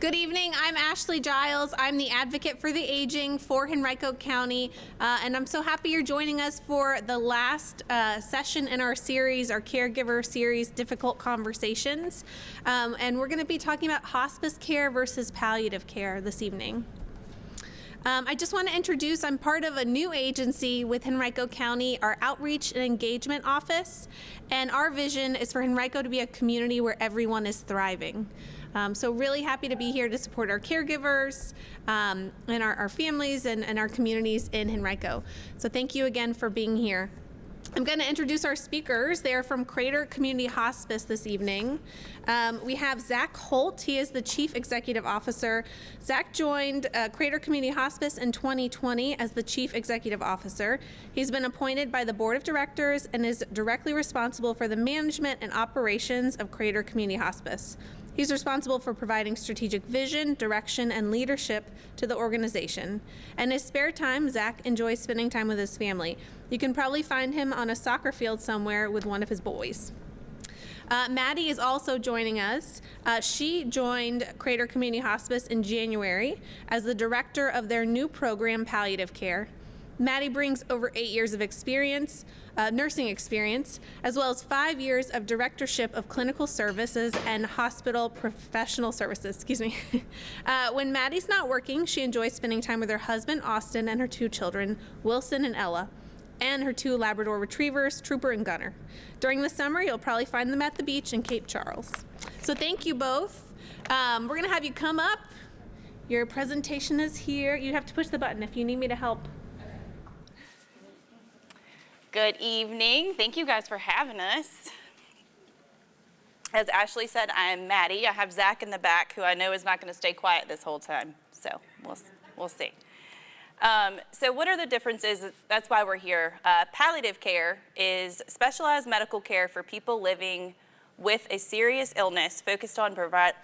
Good evening. I'm Ashley Giles. I'm the advocate for the aging for Henrico County, and I'm so happy you're joining us for the last session in our series, our caregiver series, Difficult Conversations. And we're going to be talking about hospice care versus palliative care this evening. I just want to introduce, I'm part of a new agency with Henrico County, our Outreach and Engagement Office, and our vision is for Henrico to be a community where everyone is thriving. So really happy to be here to support our caregivers and our families and our communities in Henrico. So thank you again for being here. I'm going to introduce our speakers. They are from Crater Community Hospice this evening. We have Zach Holt. He is the Chief Executive Officer. Zach joined Crater Community Hospice in 2020 as the Chief Executive Officer. He's been appointed by the Board of Directors and is directly responsible for the management and operations of Crater Community Hospice. He's responsible for providing strategic vision, direction, and leadership to the organization. In his spare time, Zach enjoys spending time with his family. You can probably find him on a soccer field somewhere with one of his boys. Maddie is also joining us. She joined Crater Community Hospice in January as the director of their new program, Palliative Care. Maddie brings over 8 years of experience, nursing experience, as well as 5 years of directorship of clinical services and hospital professional services, When Maddie's not working, she enjoys spending time with her husband, Austin, and her 2 children, Wilson and Ella, and her 2 Labrador retrievers, Trooper and Gunner. During the summer, you'll probably find them at the beach in Cape Charles. So thank you both. We're gonna have you come up. Your presentation is here. You have to push the button if you need me to help. Good evening. Thank you guys for having us. As Ashley said, I'm Maddie. I have Zach in the back, who I know is not going to stay quiet this whole time. So we'll see. So what are the differences? That's why we're here. Palliative care is specialized medical care for people living with a serious illness focused on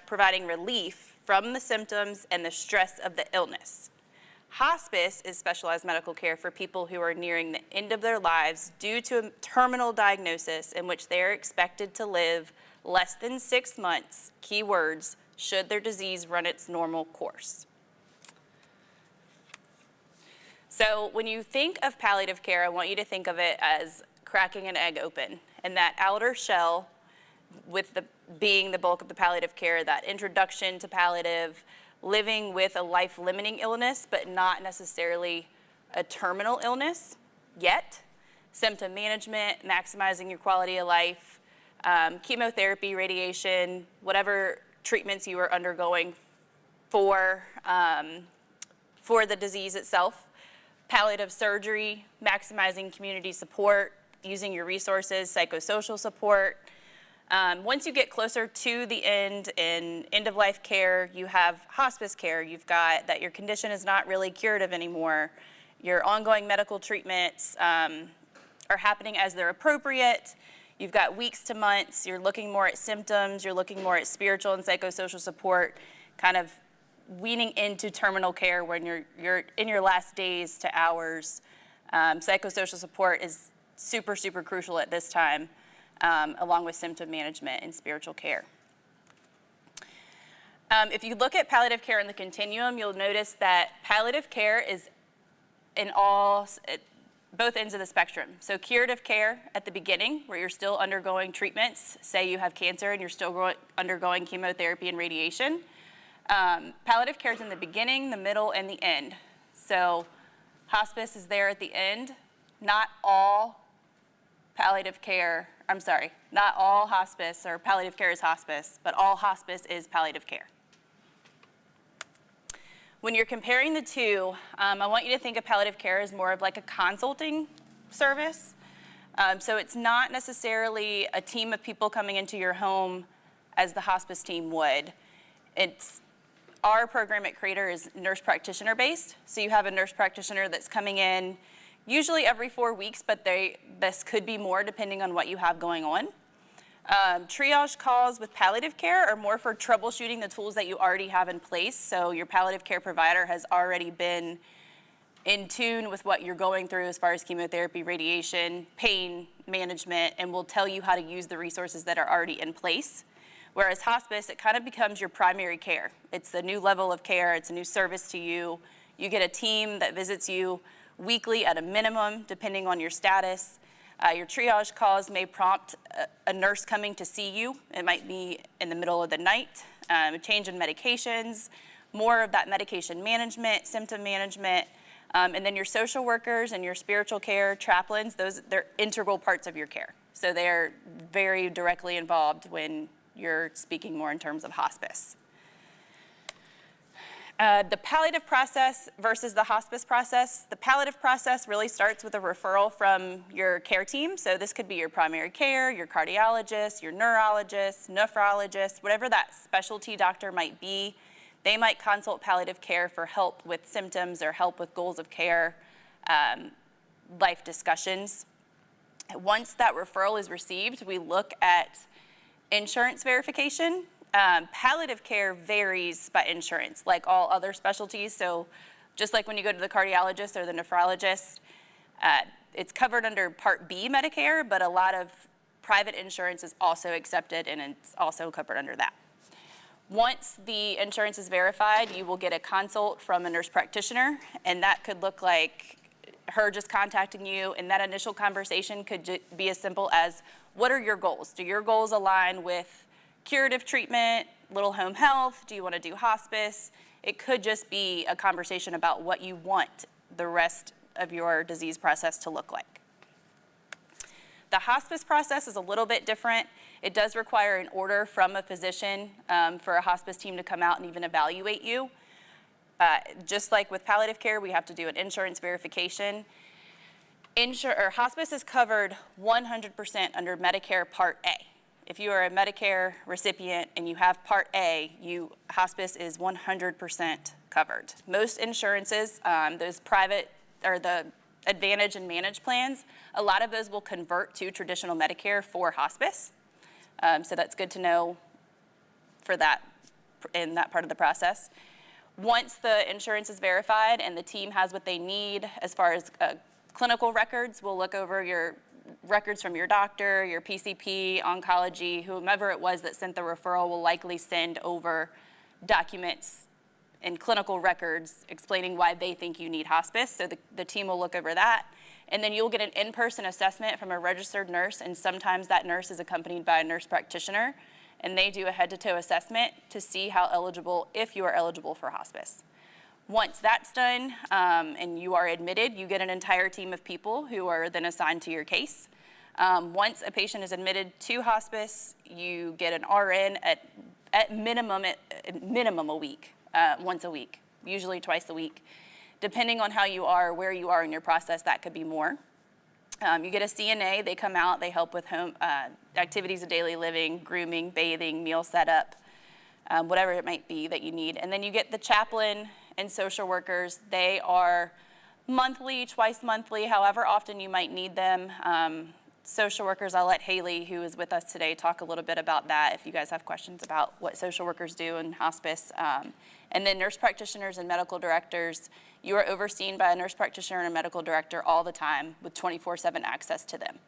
providing relief from the symptoms and the stress of the illness. Hospice is specialized medical care for people who are nearing the end of their lives due to a terminal diagnosis in which they are expected to live less than 6 months, keywords, should their disease run its normal course. So when you think of palliative care, I want you to think of it as cracking an egg open, and that outer shell with being the bulk of the palliative care, that introduction to palliative, living with a life-limiting illness, but not necessarily a terminal illness yet. Symptom management, maximizing your quality of life, chemotherapy, radiation, whatever treatments you are undergoing for the disease itself. Palliative surgery, maximizing community support, using your resources, psychosocial support. Once you get closer to the end in end-of-life care, you have hospice care. You've got that your condition is not really curative anymore. Your ongoing medical treatments are happening as they're appropriate. You've got weeks to months. You're looking more at symptoms. You're looking more at spiritual and psychosocial support, kind of weaning into terminal care when you're in your last days to hours. Psychosocial support is super, super crucial at this time. Along with symptom management and spiritual care. If you look at palliative care in the continuum, you'll notice that palliative care is in both ends of the spectrum. So curative care at the beginning, where you're still undergoing treatments, say you have cancer and you're still undergoing chemotherapy and radiation. Palliative care is in the beginning, the middle, and the end. So hospice is there at the end. Not all hospice or palliative care is hospice, but all hospice is palliative care. When you're comparing the two, I want you to think of palliative care as more of like a consulting service. So it's not necessarily a team of people coming into your home as the hospice team would. Our program at Crater is nurse practitioner based. So you have a nurse practitioner that's coming in usually every 4 weeks, but this could be more depending on what you have going on. Triage calls with palliative care are more for troubleshooting the tools that you already have in place. So your palliative care provider has already been in tune with what you're going through as far as chemotherapy, radiation, pain management, and will tell you how to use the resources that are already in place. Whereas hospice, it kind of becomes your primary care. It's a new level of care. It's a new service to you. You get a team that visits you weekly at a minimum, depending on your status. Your triage calls may prompt a nurse coming to see you. It might be in the middle of the night, a change in medications, more of that medication management, symptom management, and then your social workers and your spiritual care chaplains, they're integral parts of your care. So they're very directly involved when you're speaking more in terms of hospice. The palliative process versus the hospice process. The palliative process really starts with a referral from your care team. So this could be your primary care, your cardiologist, your neurologist, nephrologist, whatever that specialty doctor might be. They might consult palliative care for help with symptoms or help with goals of care, life discussions. Once that referral is received, we look at insurance verification. Palliative care varies by insurance, like all other specialties. So just like when you go to the cardiologist or the nephrologist, it's covered under Part B Medicare, but a lot of private insurance is also accepted, and it's also covered under that. Once the insurance is verified, you will get a consult from a nurse practitioner, and that could look like her just contacting you, and that initial conversation could be as simple as, what are your goals? Do your goals align with curative treatment, little home health? Do you want to do hospice? It could just be a conversation about what you want the rest of your disease process to look like. The hospice process is a little bit different. It does require an order from a physician for a hospice team to come out and even evaluate you. Just like with palliative care, we have to do an insurance verification. Hospice is covered 100% under Medicare Part A. If you are a Medicare recipient and you have Part A, hospice is 100% covered. Most insurances, those private or the Advantage and Manage plans, a lot of those will convert to traditional Medicare for hospice. So that's good to know for that in that part of the process. Once the insurance is verified and the team has what they need as far as clinical records, we'll look over your records from your doctor, your PCP, oncology, whomever it was that sent the referral will likely send over documents and clinical records explaining why they think you need hospice. So the team will look over that. And then you'll get an in-person assessment from a registered nurse, and sometimes that nurse is accompanied by a nurse practitioner, and they do a head-to-toe assessment to see if you are eligible for hospice. Once that's done and you are admitted, you get an entire team of people who are then assigned to your case. Once a patient is admitted to hospice, you get an RN at minimum a week, once a week, usually twice a week. Depending on how you are, where you are in your process, that could be more. You get a CNA, they come out, they help with home activities of daily living, grooming, bathing, meal setup, whatever it might be that you need. And then you get the chaplain and social workers. They are monthly, twice monthly, however often you might need them. Social workers, I'll let Haley, who is with us today, talk a little bit about that if you guys have questions about what social workers do in hospice. And then nurse practitioners and medical directors, you are overseen by a nurse practitioner and a medical director all the time with 24/7 access to them.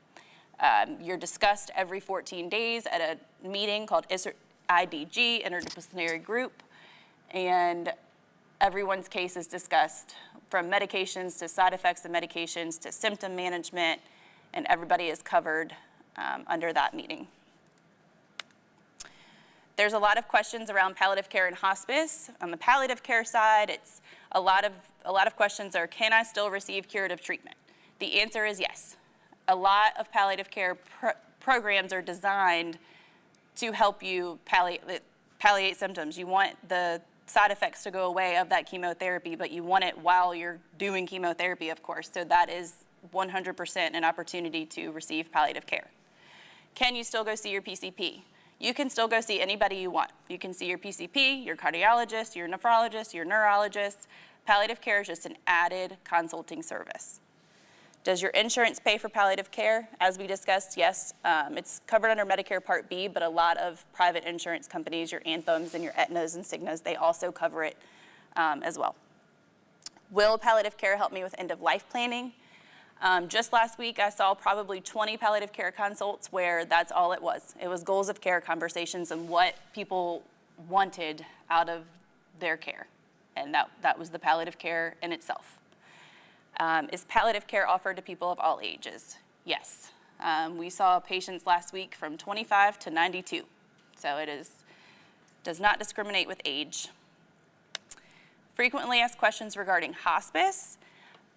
You're discussed every 14 days at a meeting called IDG, Interdisciplinary Group, and everyone's case is discussed, from medications to side effects of medications to symptom management, and everybody is covered under that meeting. There's a lot of questions around palliative care and hospice. On the palliative care side, it's a lot of questions are, can I still receive curative treatment? The answer is yes. A lot of palliative care programs are designed to help you palliate symptoms. You want the side effects to go away of that chemotherapy, but you want it while you're doing chemotherapy, of course. So that is 100% an opportunity to receive palliative care. Can you still go see your PCP? You can still go see anybody you want. You can see your PCP, your cardiologist, your nephrologist, your neurologist. Palliative care is just an added consulting service. Does your insurance pay for palliative care? As we discussed, yes. It's covered under Medicare Part B, but a lot of private insurance companies, your Anthems and your Aetnas and Cignas, they also cover it as well. Will palliative care help me with end-of-life planning? Just last week, I saw probably 20 palliative care consults where that's all it was. It was goals of care conversations and what people wanted out of their care. And that was the palliative care in itself. Is palliative care offered to people of all ages? Yes. We saw patients last week from 25 to 92. So does not discriminate with age. Frequently asked questions regarding hospice.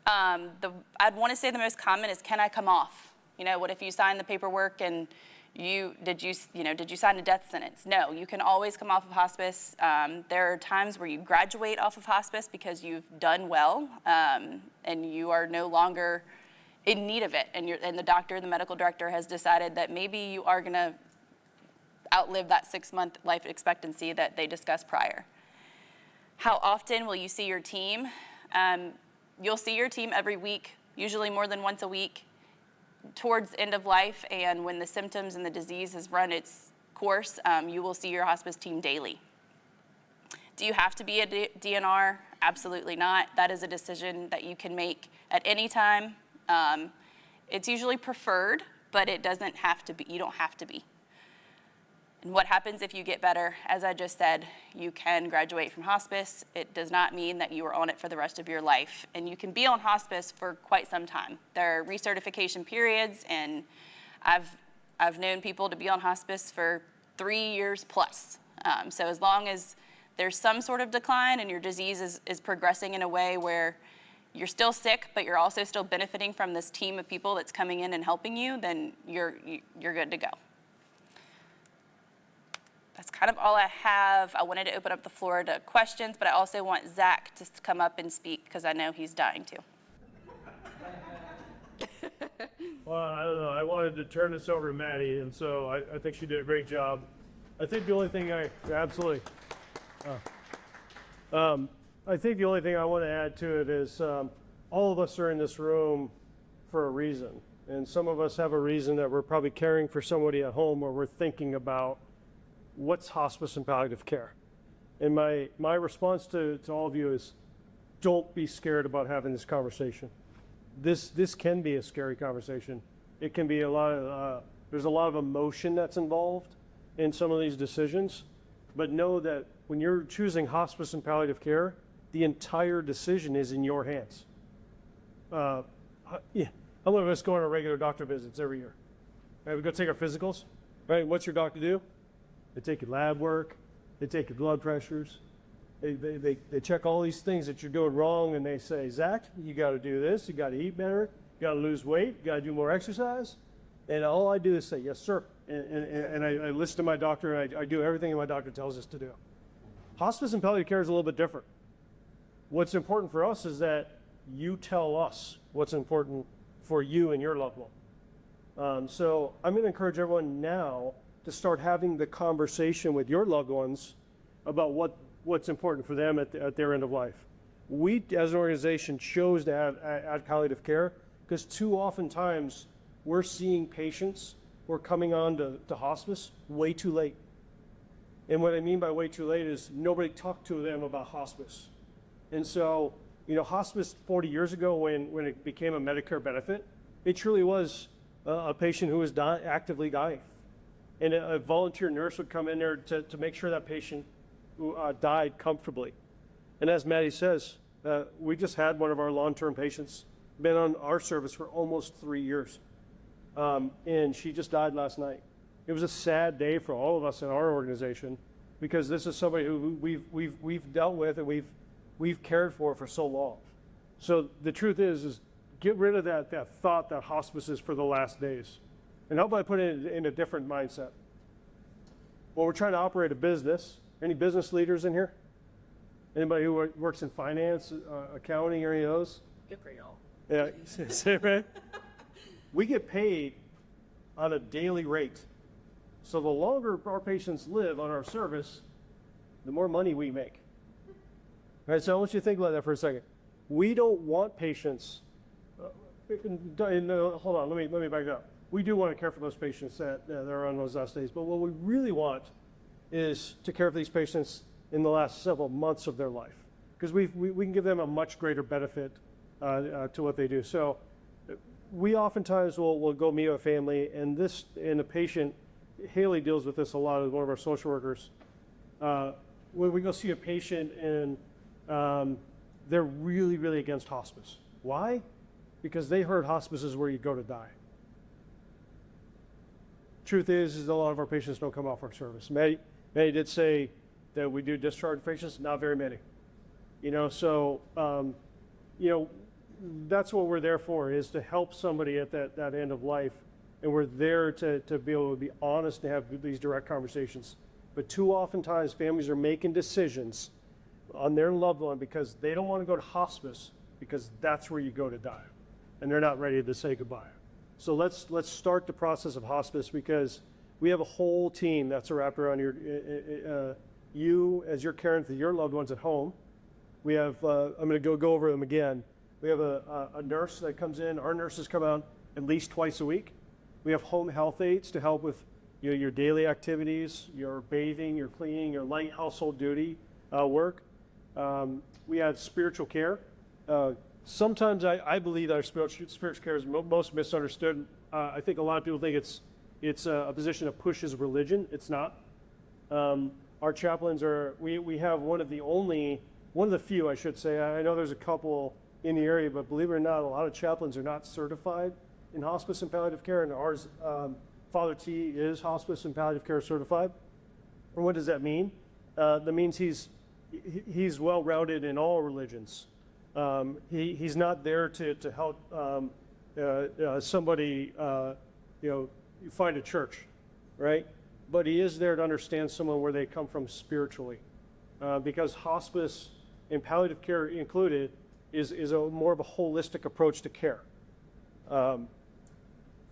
I'd want to say the most common is, can I come off? What if you sign the paperwork and did you sign a death sentence? No, you can always come off of hospice. There are times where you graduate off of hospice because you've done well and you are no longer in need of it. And the doctor, the medical director has decided that maybe you are going to outlive that 6-month life expectancy that they discussed prior. How often will you see your team? You'll see your team every week, usually more than once a week, towards end of life, and when the symptoms and the disease has run its course, you will see your hospice team daily. Do you have to be a DNR? Absolutely not. That is a decision that you can make at any time. It's usually preferred, but it doesn't have to be. You don't have to be. And what happens if you get better? As I just said, you can graduate from hospice. It does not mean that you are on it for the rest of your life. And you can be on hospice for quite some time. There are recertification periods, and I've known people to be on hospice for 3 years plus. So as long as there's some sort of decline and your disease is progressing in a way where you're still sick, but you're also still benefiting from this team of people that's coming in and helping you, then you're good to go. That's kind of all I have. I wanted to open up the floor to questions, but I also want Zach to come up and speak because I know he's dying to. Well, I don't know. I wanted to turn this over to Maddie, and so I think she did a great job. I think the only thing I think the only thing I want to add to it is all of us are in this room for a reason, and some of us have a reason that we're probably caring for somebody at home, or we're thinking about what's hospice and palliative care. And my response to all of you is, don't be scared about having this conversation. This can be a scary conversation. It can be there's a lot of emotion that's involved in some of these decisions, but know that when you're choosing hospice and palliative care, the entire decision is in your hands. How many of us go on our regular doctor visits every year? Right, we go take our physicals, right? What's your doctor do? They take your lab work, they take your blood pressures, they check all these things that you're doing wrong, and they say, Zach, you got to do this, you got to eat better, you got to lose weight, you got to do more exercise. And all I do is say, yes, sir. And I listen to my doctor, and I do everything that my doctor tells us to do. Hospice and palliative care is a little bit different. What's important for us is that you tell us what's important for you and your loved one. So I'm going to encourage everyone now to start having the conversation with your loved ones about what's important for them at their end of life. We, as an organization, chose to add palliative care because too often times we're seeing patients who are coming on to hospice way too late. And what I mean by way too late is nobody talked to them about hospice. And so, hospice 40 years ago when it became a Medicare benefit, it truly was a patient who was actively dying. And a volunteer nurse would come in there to make sure that patient died comfortably. And as Maddie says, we just had one of our long-term patients been on our service for almost 3 years. And she just died last night. It was a sad day for all of us in our organization because this is somebody who we've dealt with and we've cared for so long. So the truth is get rid of that thought that hospice is for the last days. And how about I put it in a different mindset? Well, we're trying to operate a business. Any business leaders in here? Anybody who works in finance, accounting, or any of those? Good for y'all. Yeah, right? We get paid on a daily rate. So the longer our patients live on our service, the more money we make. All right, so I want you to think about that for a second. We don't want patients, hold on, let me back up. We do want to care for those patients that are on those last days, but what we really want is to care for these patients in the last several months of their life, because we can give them a much greater benefit to what they do. So we oftentimes will go meet a family, and the patient, Haley deals with this a lot as one of our social workers. When we go see a patient and they're really, really against hospice. Why? Because they heard hospice is where you go to die. Truth is a lot of our patients don't come off our service. Maddie did say that we do discharge patients, not very many. So that's what we're there for, is to help somebody at that end of life. And we're there to be able to be honest and have these direct conversations. But too oftentimes families are making decisions on their loved one because they don't want to go to hospice, because that's where you go to die. And they're not ready to say goodbye. So let's start the process of hospice, because we have a whole team that's wrapped around you as you're caring for your loved ones at home. We have, I'm going to go over them again. We have a nurse that comes in. Our nurses come out at least twice a week. We have home health aides to help with your daily activities, your bathing, your cleaning, your light household duty work. We have spiritual care. Sometimes I believe that our spiritual care is most misunderstood. I think a lot of people think it's a position that pushes religion. It's not. Our chaplains we have one of the few, I should say. I know there's a couple in the area, but believe it or not, a lot of chaplains are not certified in hospice and palliative care, and ours, Father T is hospice and palliative care certified. And what does that mean? That means he's well-rounded in all religions. He's not there to help somebody find a church, right? But he is there to understand someone where they come from spiritually, because hospice and palliative care included is more of a holistic approach to care.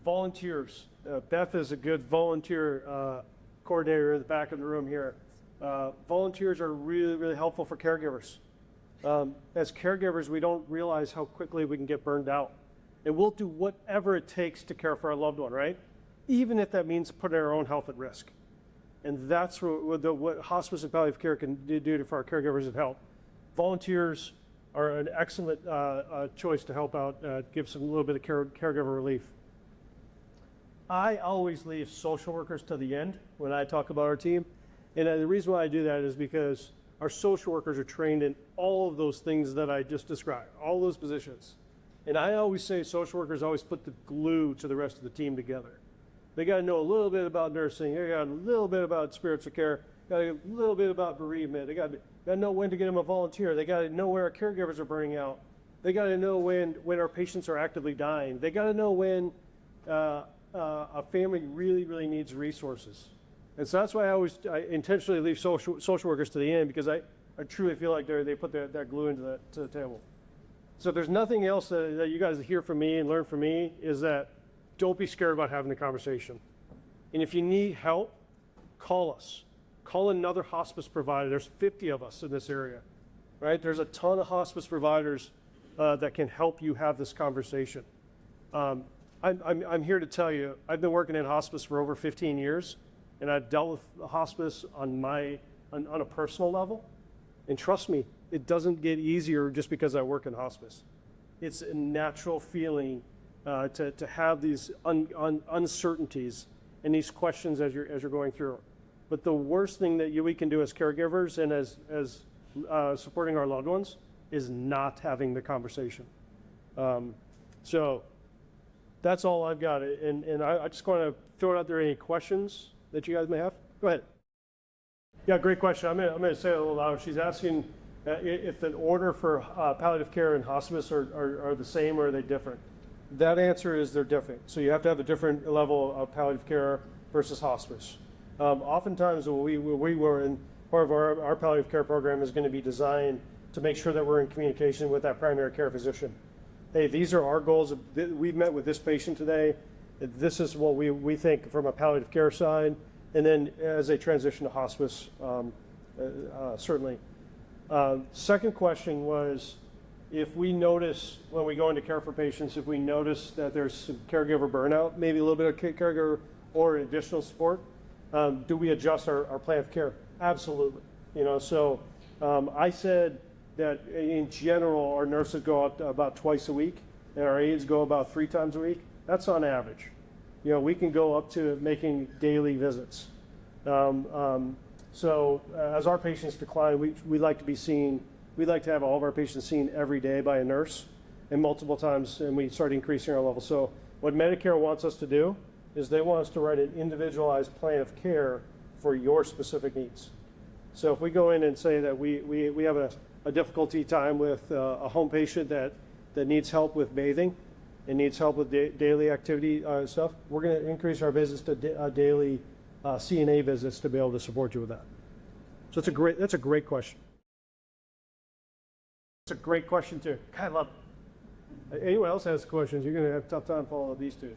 Volunteers. Beth is a good volunteer coordinator in the back of the room here. Volunteers are really, really helpful for caregivers. As caregivers, we don't realize how quickly we can get burned out. And we'll do whatever it takes to care for our loved one, right? Even if that means putting our own health at risk. And that's what hospice and palliative care can do for our caregivers and help. Volunteers are an excellent choice to help out, give a little bit of caregiver relief. I always leave social workers to the end when I talk about our team. And the reason why I do that is because our social workers are trained in all of those things that I just described, all those positions. And I always say social workers always put the glue to the rest of the team together. They got to know a little bit about nursing. They got a little bit about spiritual care. Got a little bit about bereavement. They got to know when to get them a volunteer. They got to know where our caregivers are burning out. They got to know when our patients are actively dying. They got to know when a family really, really needs resources. And so that's why I intentionally leave social workers to the end, because I truly feel like they put that glue into the table. So if there's nothing else that you guys hear from me and learn from me, is that don't be scared about having the conversation. And if you need help, call us. Call another hospice provider. There's 50 of us in this area, right? There's a ton of hospice providers that can help you have this conversation. I'm here to tell you, I've been working in hospice for over 15 years, and I've dealt with hospice on a personal level. And trust me, it doesn't get easier just because I work in hospice. It's a natural feeling to have these uncertainties and these questions as you're going through. But the worst thing that we can do as caregivers and as supporting our loved ones is not having the conversation. So that's all I've got. And I just want to throw it out there, any questions that you guys may have. Go ahead. Yeah, great question. I'm going to say it a little louder. She's asking if the order for palliative care and hospice are the same, or are they different? That answer is they're different. So you have to have a different level of palliative care versus hospice. Oftentimes, we were in part of our palliative care program is going to be designed to make sure that we're in communication with that primary care physician. Hey, these are our goals. We've met with this patient today. This is what we think from a palliative care side. And then as they transition to hospice, certainly. Second question was, if we notice when we go into care for patients, if we notice that there's some caregiver burnout, maybe a little bit of caregiver or additional support, do we adjust our plan of care? Absolutely. I said that in general, our nurses go out about twice a week. and our aides go about 3 times a week, that's on average. We can go up to making daily visits. So as our patients decline, we like to be seen. We like to have all of our patients seen every day by a nurse, and multiple times, and we start increasing our level. So what Medicare wants us to do is they want us to write an individualized plan of care for your specific needs. So if we go in and say that we have a difficulty time with a home patient that needs help with bathing and needs help with daily activity stuff, we're going to increase our visits to daily CNA visits to be able to support you with that. So that's a great question. It's a great question too. I love it. Anyone else has questions, you're going to have a tough time following these two.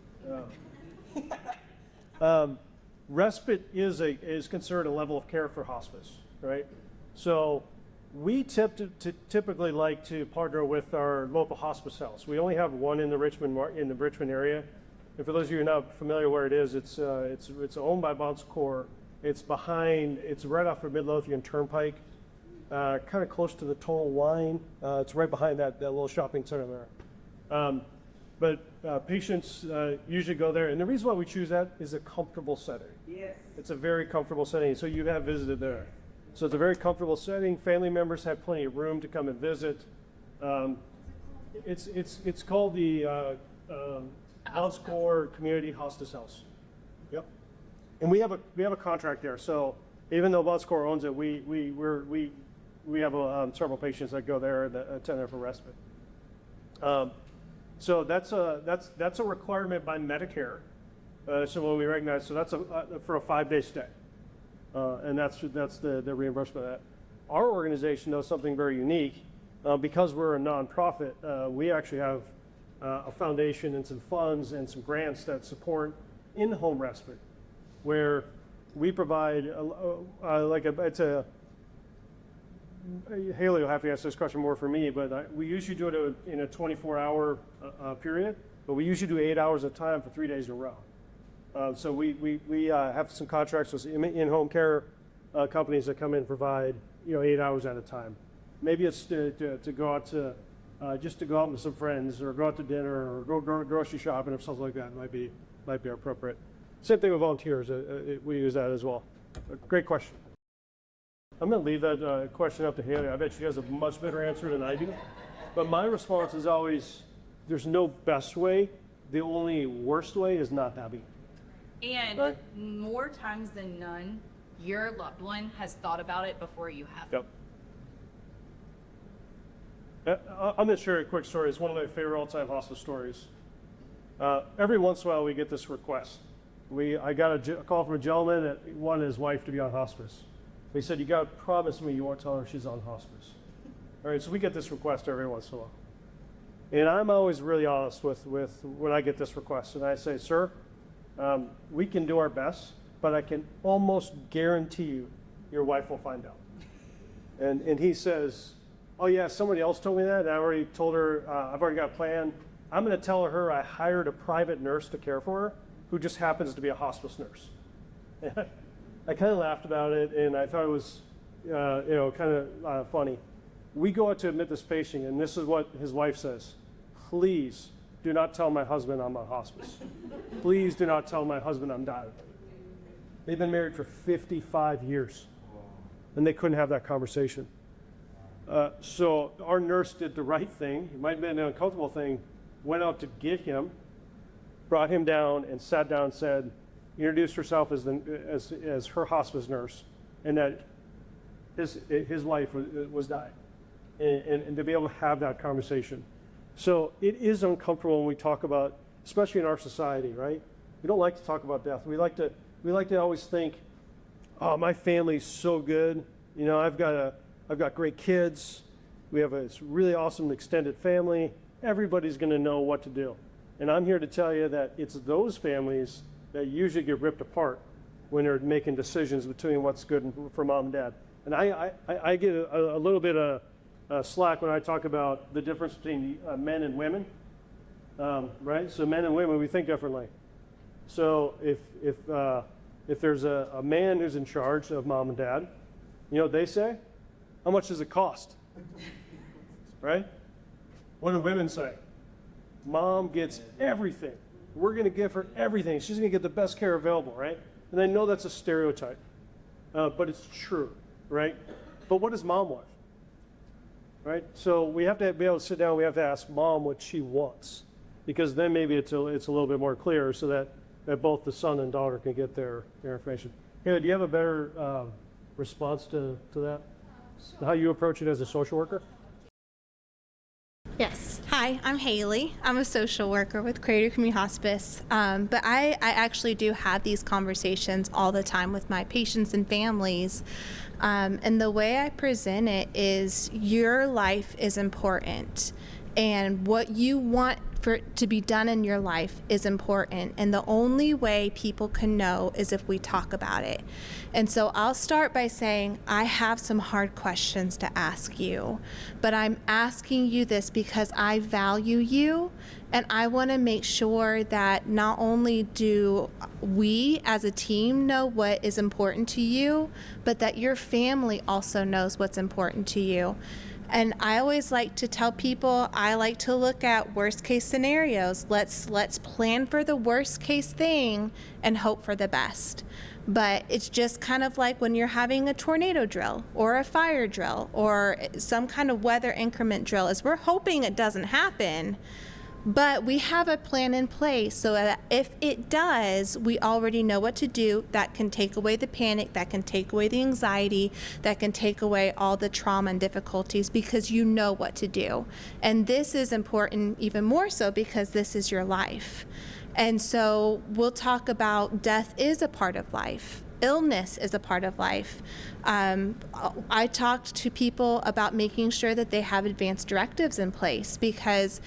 Respite is considered a level of care for hospice, right? So we typically like to partner with our local hospice house. We only have one in the Richmond area. And for those of you who are not familiar where it is, it's owned by Bon Secours. It's right off of Midlothian Turnpike, kind of close to the Total Wine. It's right behind that little shopping center there. But patients usually go there, and the reason why we choose that is a comfortable setting. Yes. It's a very comfortable setting, so you have visited there. So it's a very comfortable setting. Family members have plenty of room to come and visit. It's called the Bon Secours Community Hospice House. Yep. And we have a contract there. So even though Bon Secours owns it, we have several patients that go there that attend there for respite. So that's a requirement by Medicare. So when we recognize, so that's for a 5-day stay, and that's the reimbursement of that. Our organization does something very unique because we're a nonprofit. We actually have a foundation and some funds and some grants that support in-home respite, where we provide Haley will have to answer this question more for me, but we usually do it in a 24-hour period, but we usually do 8 hours at a time for 3 days in a row. So we have some contracts with in-home care companies that come in and provide 8 hours at a time. Maybe it's to go out to just to go out with some friends, or go out to dinner, or go grocery shopping, or something like that might be appropriate. Same thing with volunteers. We use that as well. Great question. I'm going to leave that question up to Haley. I bet she has a much better answer than I do. But my response is always, there's no best way. The only worst way is not having it. And more times than none, your loved one has thought about it before you have. Yep. I'm going to share a quick story. It's one of my favorite all-time hospice stories. Every once in a while, we get this request. I got a call from a gentleman that wanted his wife to be on hospice. He said, "You got to promise me you won't tell her she's on hospice." All right, so we get this request every once in a while. And I'm always really honest with when I get this request. And I say, "Sir, we can do our best, but I can almost guarantee you your wife will find out." And he says, "Oh yeah, somebody else told me that, and I already told her, I've already got a plan. I'm going to tell her I hired a private nurse to care for her who just happens to be a hospice nurse." I kind of laughed about it, and I thought it was, kind of funny. We go out to admit this patient, and this is what his wife says: "Please do not tell my husband I'm on hospice. Please do not tell my husband I'm dying." They've been married for 55 years, and they couldn't have that conversation. So our nurse did the right thing. It might have been an uncomfortable thing. Went out to get him, brought him down, and sat down and said, introduced herself as her hospice nurse, and that his wife was dying, and to be able to have that conversation. So it is uncomfortable when we talk about, especially in our society, right? We don't like to talk about death. We like to always think, "Oh, my family's so good. I've got great kids. We have a really awesome extended family. Everybody's going to know what to do." And I'm here to tell you that it's those families that usually get ripped apart when they're making decisions between what's good for mom and dad. And I get a little bit of slack when I talk about the difference between men and women, right? So men and women, we think differently. So if there's a man who's in charge of mom and dad, you know what they say? "How much does it cost?" Right? What do women say? Mom gets everything. We're going to give her everything. She's going to get the best care available, right? And I know that's a stereotype, but it's true, right? But what does mom want? Right? So we have to be able to sit down. We have to ask mom what she wants, because then maybe it's a little bit more clear, so that both the son and daughter can get their information. Haley, do you have a better response to that? How you approach it as a social worker? Yes. Hi, I'm Haley. I'm a social worker with Crater Community Hospice. But I actually do have these conversations all the time with my patients and families. And the way I present it is your life is important. And what you want for it to be done in your life is important. And the only way people can know is if we talk about it. And so I'll start by saying, I have some hard questions to ask you, but I'm asking you this because I value you, and I want to make sure that not only do we as a team know what is important to you, but that your family also knows what's important to you. And I always like to tell people, I like to look at worst case scenarios. Let's plan for the worst case thing and hope for the best. But it's just kind of like when you're having a tornado drill or a fire drill or some kind of weather increment drill, is we're hoping it doesn't happen, but we have a plan in place so that if it does, we already know what to do. That can take away the panic, that can take away the anxiety, that can take away all the trauma and difficulties, because you know what to do. And this is important even more so because this is your life. And so we'll talk about death is a part of life. Illness is a part of life. I talked to people about making sure that they have advanced directives in place, because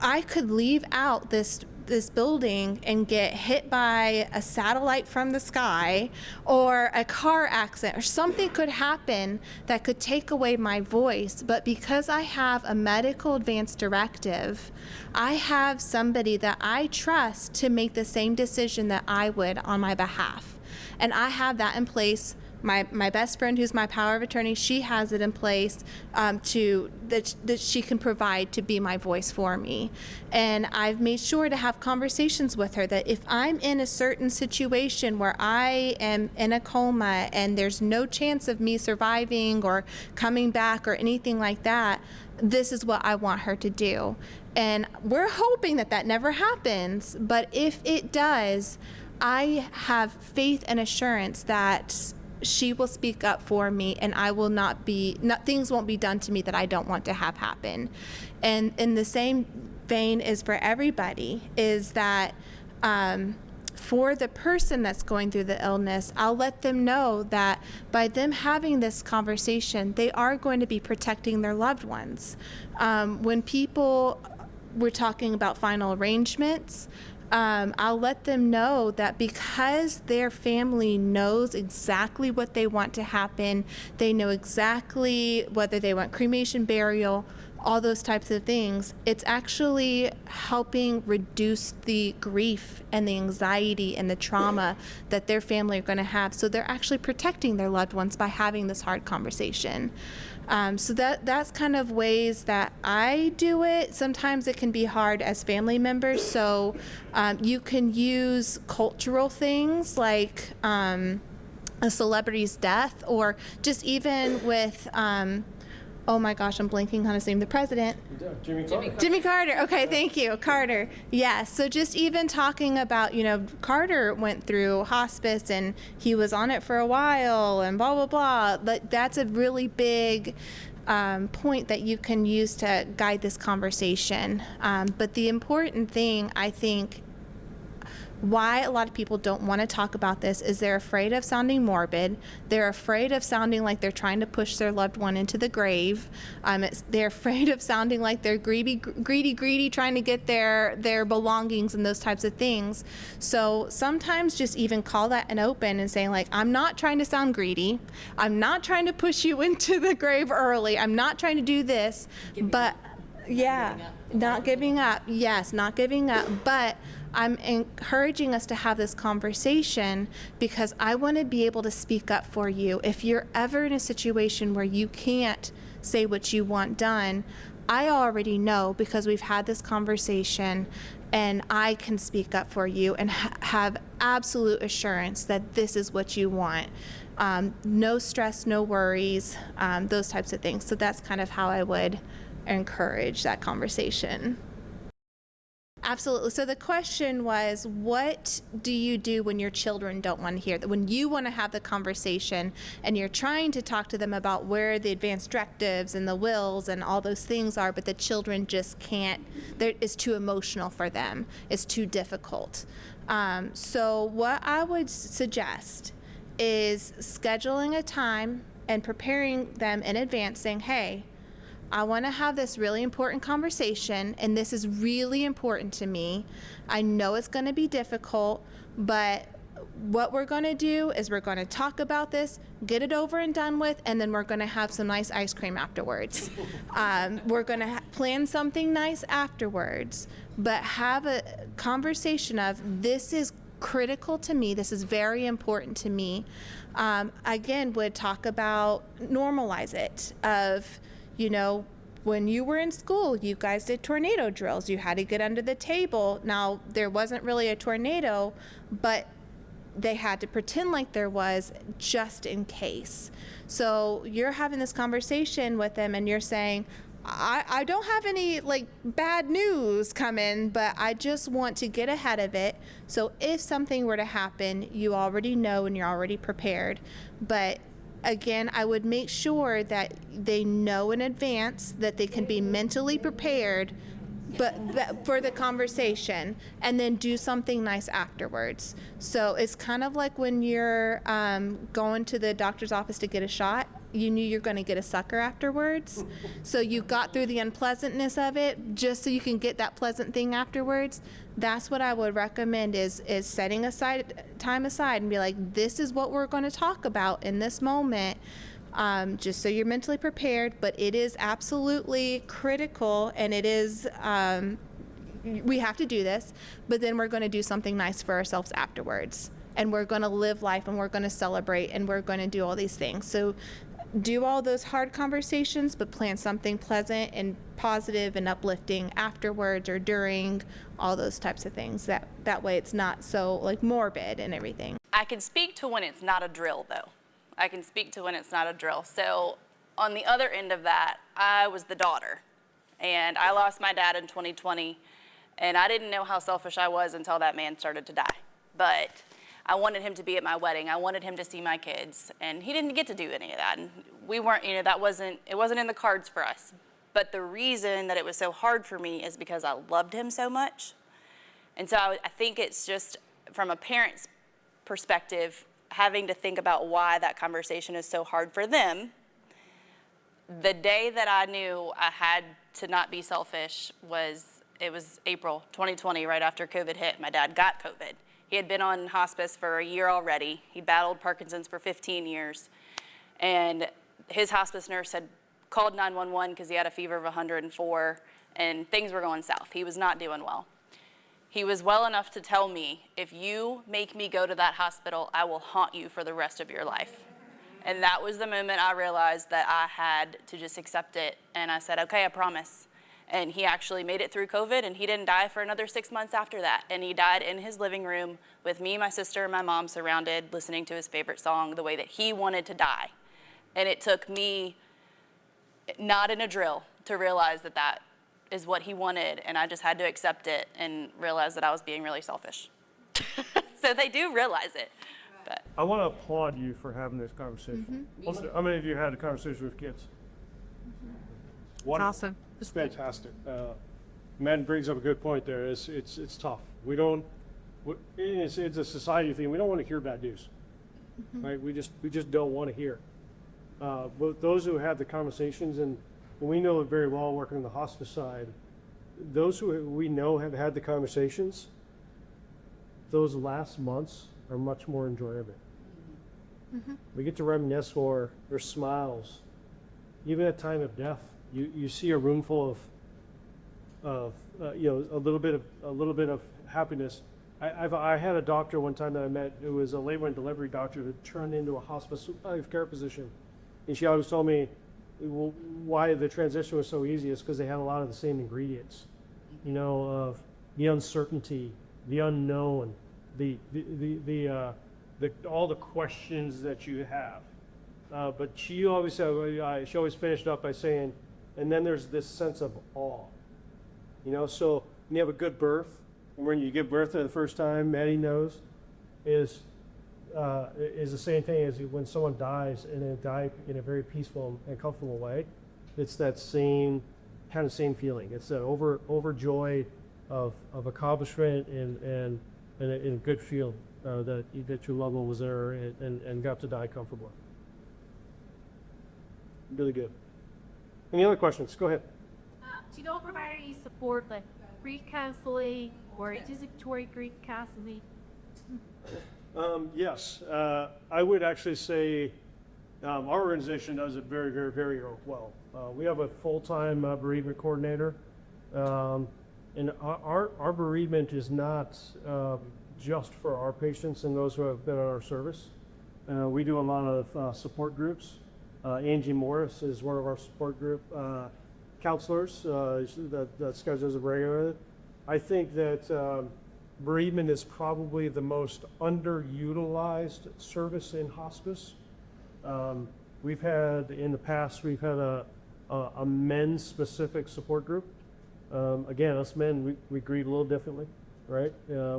I could leave out this building and get hit by a satellite from the sky or a car accident, or something could happen that could take away my voice. But because I have a medical advanced directive, I have somebody that I trust to make the same decision that I would on my behalf. And I have that in place. My best friend, who's my power of attorney, she has it in place that she can provide to be my voice for me. And I've made sure to have conversations with her that if I'm in a certain situation where I am in a coma and there's no chance of me surviving or coming back or anything like that, this is what I want her to do. And we're hoping that that never happens, but if it does, I have faith and assurance that she will speak up for me, and I will things won't be done to me that I don't want to have happen. And in the same vein is for everybody, is that for the person that's going through the illness, I'll let them know that by them having this conversation, they are going to be protecting their loved ones. When we're talking about final arrangements, I'll let them know that because their family knows exactly what they want to happen, they know exactly whether they want cremation, burial, all those types of things, it's actually helping reduce the grief and the anxiety and the trauma that their family are going to have. So they're actually protecting their loved ones by having this hard conversation. So that's kind of ways that I do it. Sometimes it can be hard as family members. So you can use cultural things like a celebrity's death, or just even with oh my gosh, I'm blanking on his name. The president. Jimmy Carter. Jimmy Carter. Okay, thank you. Carter. Yes. So just even talking about, Carter went through hospice and he was on it for a while and blah, blah, blah. But that's a really big point that you can use to guide this conversation. But the important thing, I think, why a lot of people don't want to talk about this is they're afraid of sounding morbid. They're afraid of sounding like they're trying to push their loved one into the grave. They're afraid of sounding like they're greedy, trying to get their belongings and those types of things. So sometimes just even call that an open and saying, like, I'm not trying to sound greedy. I'm not trying to push you into the grave early. I'm not trying to do this. But yeah, not giving up. Yes, not giving up. But I'm encouraging us to have this conversation because I want to be able to speak up for you. If you're ever in a situation where you can't say what you want done, I already know because we've had this conversation, and I can speak up for you and have absolute assurance that this is what you want. No stress, no worries, those types of things. So that's kind of how I would encourage that conversation. Absolutely. So the question was, what do you do when your children don't want to hear that? When you want to have the conversation and you're trying to talk to them about where the advanced directives and the wills and all those things are, but the children just can't, it's too emotional for them. It's too difficult. So what I would suggest is scheduling a time and preparing them in advance, saying, hey, I want to have this really important conversation, and this is really important to me. I know it's going to be difficult, but what we're going to do is we're going to talk about this, get it over and done with, and then we're going to have some nice ice cream afterwards. We're going to plan something nice afterwards, but have a conversation of, this is critical to me, this is very important to me. Again, would talk about, normalize it, of, you know, when you were in school, you guys did tornado drills. You had to get under the table. Now, there wasn't really a tornado, but they had to pretend like there was just in case. So you're having this conversation with them and you're saying, I don't have any like bad news coming, but I just want to get ahead of it. So if something were to happen, you already know and you're already prepared. But again, I would make sure that they know in advance that they can be mentally prepared for the conversation, and then do something nice afterwards. So it's kind of like when you're going to the doctor's office to get a shot. You knew you're going to get a sucker afterwards. So you got through the unpleasantness of it just so you can get that pleasant thing afterwards. That's what I would recommend is setting time aside and be like, this is what we're going to talk about in this moment, just so you're mentally prepared. But it is absolutely critical, and it is, we have to do this, but then we're going to do something nice for ourselves afterwards. And we're going to live life, and we're going to celebrate, and we're going to do all these things. So do all those hard conversations, but plan something pleasant and positive and uplifting afterwards or during, all those types of things. That way it's not so like morbid and everything. I can speak to when it's not a drill, though. I can speak to when it's not a drill. So on the other end of that, I was the daughter, and I lost my dad in 2020, and I didn't know how selfish I was until that man started to die. But I wanted him to be at my wedding. I wanted him to see my kids, and he didn't get to do any of that. And we weren't, you know, it wasn't in the cards for us. But the reason that it was so hard for me is because I loved him so much. And so I think it's just from a parent's perspective, having to think about why that conversation is so hard for them. The day that I knew I had to not be selfish was April 2020, right after COVID hit. My dad got COVID. He had been on hospice for a year already. He battled Parkinson's for 15 years. And his hospice nurse had called 911 because he had a fever of 104, and things were going south. He was not doing well. He was well enough to tell me, if you make me go to that hospital, I will haunt you for the rest of your life. And that was the moment I realized that I had to just accept it. And I said, okay, I promise. And he actually made it through COVID, and he didn't die for another 6 months after that. And he died in his living room with me, my sister, and my mom surrounded, listening to his favorite song the way that he wanted to die. And it took me, not in a drill, to realize that that is what he wanted. And I just had to accept it and realize that I was being really selfish. So they do realize it. But I want to applaud you for having this conversation. How many of you had a conversation with kids? Awesome. It's fantastic. Matt brings up a good point there. It's tough. We don't. It's a society thing. We don't want to hear bad news, right? We just don't want to hear. But those who have the conversations, and we know it very well working on the hospice side, those who we know have had the conversations, those last months are much more enjoyable. We get to reminisce more. There's smiles. Even at time of death, you see a room full of a little bit of happiness. I had a doctor one time that I met who was a labor and delivery doctor who turned into a hospice palliative care position, and she always told me, why the transition was so easy is because they had a lot of the same ingredients, you know, of the uncertainty, the unknown, the all the questions that you have. But she always finished up by saying, and then there's this sense of awe, you know. So when you have a good birth, and when you give birth for the first time, Maddie knows, is the same thing as when someone dies, and they die in a very peaceful and comfortable way. It's that same feeling. It's that overjoyed of accomplishment and a good feel that your loved one was there and got to die comfortably. Really good. Any other questions? Go ahead. Do you don't provide any support like grief counseling or anticipatory grief counseling? Yes, I would actually say our organization does it very, very, very well. We have a full-time bereavement coordinator, and our bereavement is not just for our patients and those who have been on our service. We do a lot of support groups. Angie Morris is one of our support group counselors that schedules a regular. I think that bereavement is probably the most underutilized service in hospice. We've had in the past, a men's specific support group. Again, us men, we grieve a little differently, right?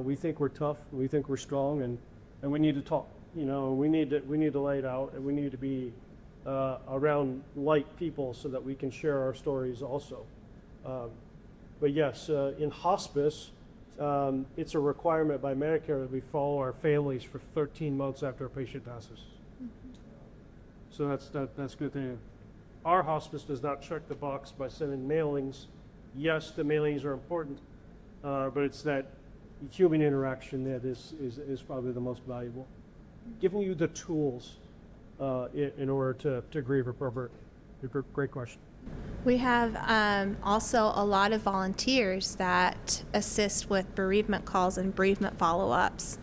We think we're tough, we think we're strong, and we need to talk. You know, we need to lay it out, and we need to be around light people so that we can share our stories also. But yes, in hospice, it's a requirement by Medicare that we follow our families for 13 months after a patient passes. So that's a good thing. Our hospice does not check the box by sending mailings. Yes, the mailings are important, but it's that human interaction that is probably the most valuable. Giving you the tools in order to grieve appropriately. Great question. We have also a lot of volunteers that assist with bereavement calls and bereavement follow-ups.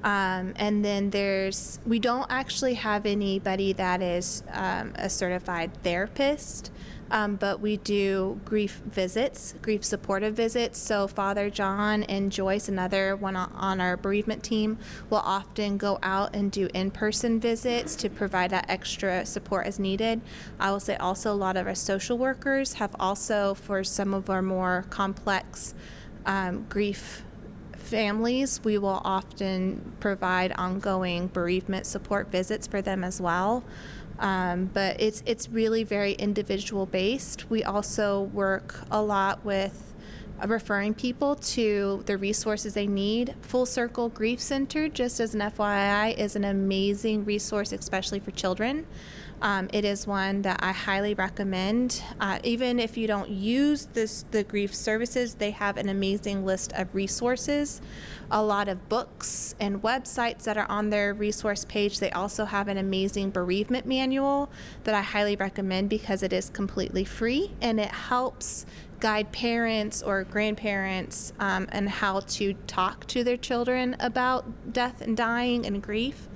And then we don't actually have anybody that is a certified therapist, but we do grief visits, grief supportive visits. So Father John and Joyce, another one on our bereavement team, will often go out and do in-person visits to provide that extra support as needed. I will say also a lot of our social workers have also, for some of our more complex grief families, we will often provide ongoing bereavement support visits for them as well. But it's really very individual based. We also work a lot with referring people to the resources they need. Full Circle Grief Center, just as an FYI, is an amazing resource, especially for children. It is one that I highly recommend. Even if you don't use the grief services, they have an amazing list of resources, a lot of books and websites that are on their resource page. They also have an amazing bereavement manual that I highly recommend because it is completely free and it helps guide parents or grandparents and how to talk to their children about death and dying and grief.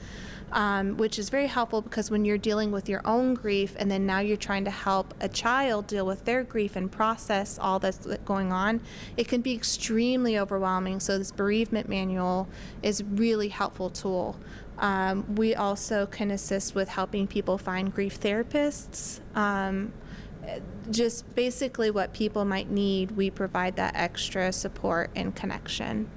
Which is very helpful because when you're dealing with your own grief and then now you're trying to help a child deal with their grief and process all that's going on, it can be extremely overwhelming. So this bereavement manual is a really helpful tool. We also can assist with helping people find grief therapists. Just basically what people might need, we provide that extra support and connection.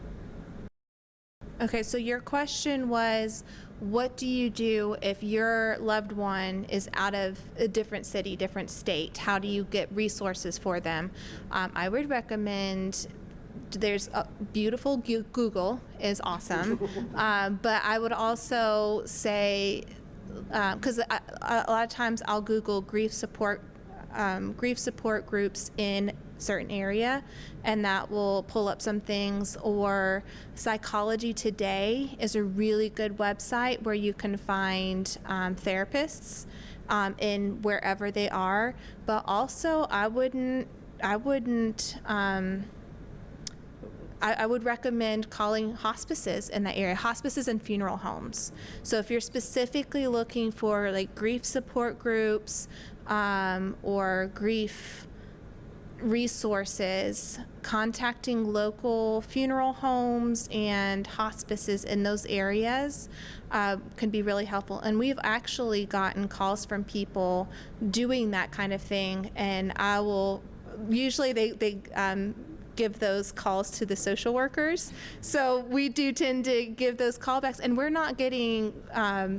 Okay, so your question was, what do you do if your loved one is out of a different city, different state? How do you get resources for them? I would recommend, there's a beautiful Google is awesome, but I would also say, because a lot of times I'll Google grief support groups in certain area, and that will pull up some things. Or Psychology Today is a really good website where you can find therapists in wherever they are. But also, I wouldn't I would recommend calling hospices in that area, hospices and funeral homes. So if you're specifically looking for like grief support groups or grief resources, contacting local funeral homes and hospices in those areas can be really helpful. And we've actually gotten calls from people doing that kind of thing, and I will usually they give those calls to the social workers. So we do tend to give those callbacks, and we're not getting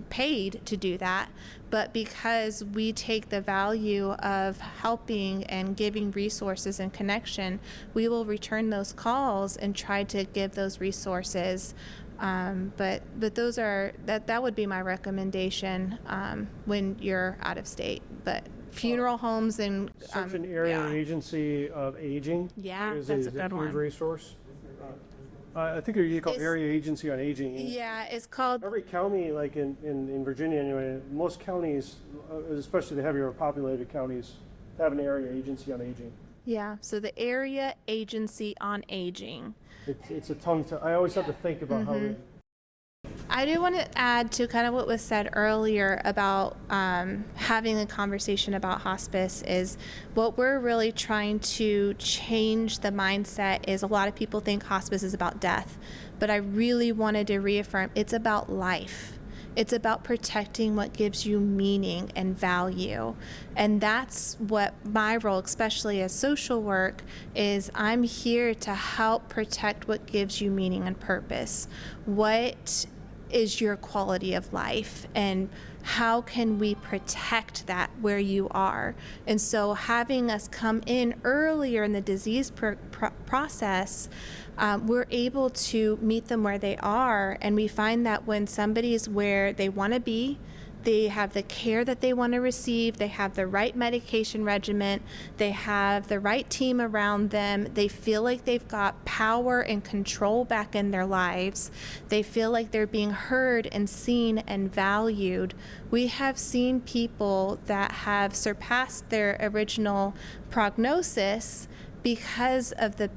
paid to do that, but because we take the value of helping and giving resources and connection, we will return those calls and try to give those resources. But those are, that would be my recommendation when you're out of state. But funeral homes and Such an area yeah. agency of aging. Yeah, is that's a huge good one. resource. I think you call It's- area agency on aging. Yeah, it's called Every county, like in Virginia anyway, most counties, especially the heavier populated counties, have an area agency on aging. yeah. So the Area Agency on Aging. It's a tongue to, I always have to think about how we, I do want to add to kind of what was said earlier about having a conversation about hospice is what we're really trying to change the mindset is a lot of people think hospice is about death, but I really wanted to reaffirm it's about life. It's about protecting what gives you meaning and value. And that's what my role, especially as social work, is I'm here to help protect what gives you meaning and purpose. What is your quality of life, and how can we protect that where you are? And so having us come in earlier in the disease process, we're able to meet them where they are, and we find that when somebody's where they want to be, they have the care that they want to receive, they have the right medication regimen, they have the right team around them, they feel like they've got power and control back in their lives, they feel like they're being heard and seen and valued. We have seen people that have surpassed their original prognosis because of the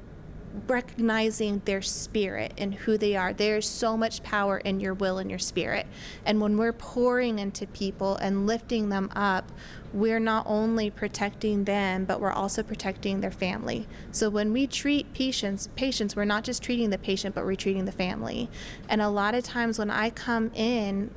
recognizing their spirit and who they are. There's so much power in your will and your spirit. And when we're pouring into people and lifting them up, we're not only protecting them, but we're also protecting their family. So when we treat patients, we're not just treating the patient, but we're treating the family. And a lot of times when I come in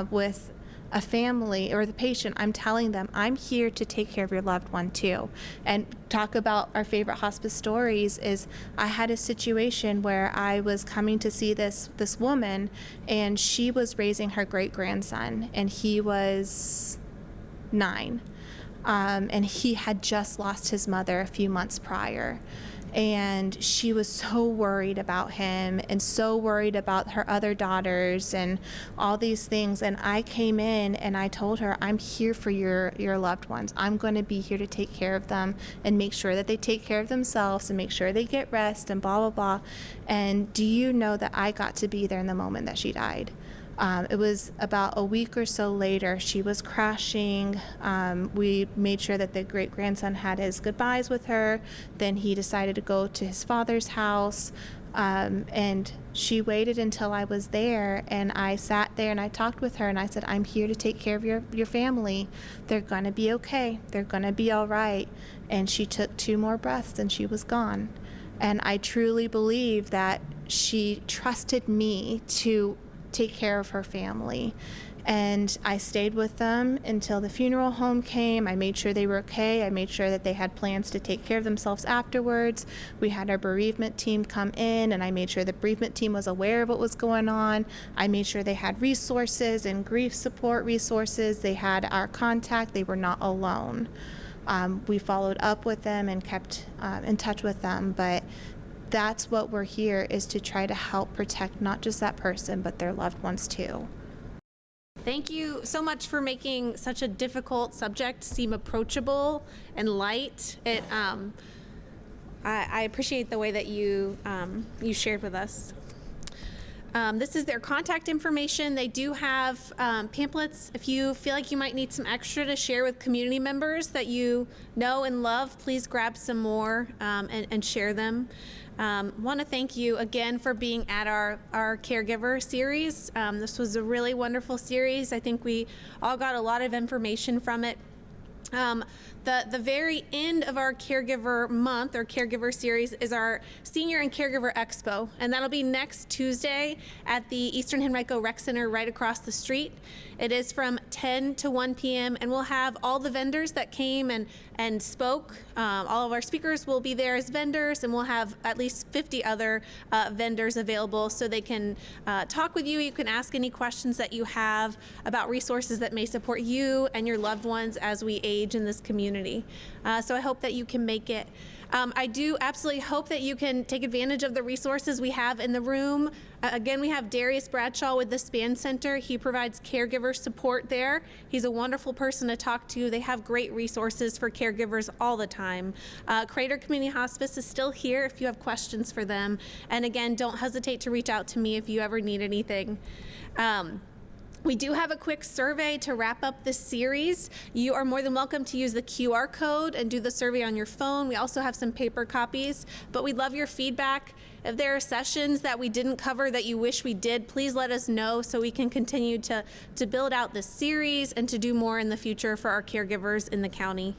with a family or the patient, I'm telling them, I'm here to take care of your loved one too. And talk about our favorite hospice stories is I had a situation where I was coming to see this woman, and she was raising her great-grandson, and he was 9. And he had just lost his mother a few months prior. And she was so worried about him and so worried about her other daughters and all these things. And I came in and I told her, I'm here for your loved ones. I'm going to be here to take care of them and make sure that they take care of themselves and make sure they get rest and blah, blah, blah. And do you know that I got to be there in the moment that she died? It was about a week or so later. She was crashing. We made sure that the great-grandson had his goodbyes with her. Then he decided to go to his father's house. And she waited until I was there, and I sat there and I talked with her and I said, I'm here to take care of your family. They're going to be okay. They're going to be all right. And she took 2 more breaths and she was gone. And I truly believe that she trusted me to take care of her family. And I stayed with them until the funeral home came. I made sure they were okay. I made sure that they had plans to take care of themselves afterwards. We had our bereavement team come in, and I made sure the bereavement team was aware of what was going on. I made sure they had resources and grief support resources. They had our contact. They were not alone. We followed up with them and kept in touch with them, but that's what we're here, is to try to help protect not just that person, but their loved ones too. Thank you so much for making such a difficult subject seem approachable and light. I appreciate the way that you shared with us. This is their contact information. They do have pamphlets. If you feel like you might need some extra to share with community members that you know and love, please grab some more and share them. Want to thank you again for being at our caregiver series. This was a really wonderful series. I think we all got a lot of information from it. The very end of our caregiver month or caregiver series is our Senior and Caregiver Expo, and that'll be next Tuesday at the Eastern Henrico Rec Center right across the street. It is from 10 to 1 p.m. and we'll have all the vendors that came and spoke. All of our speakers will be there as vendors, and we'll have at least 50 other vendors available so they can talk with you. You can ask any questions that you have about resources that may support you and your loved ones as we age in this community. So I hope that you can make it. I do absolutely hope that you can take advantage of the resources we have in the room. Again, we have Darius Bradshaw with the Span Center. He provides caregiver support there. He's a wonderful person to talk to. They have great resources for caregivers all the time. Crater Community Hospice is still here if you have questions for them. And again, don't hesitate to reach out to me if you ever need anything. We do have a quick survey to wrap up this series. You are more than welcome to use the QR code and do the survey on your phone. We also have some paper copies, but we'd love your feedback. If there are sessions that we didn't cover that you wish we did, please let us know so we can continue to build out this series and to do more in the future for our caregivers in the county.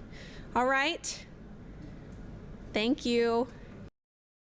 All right. Thank you.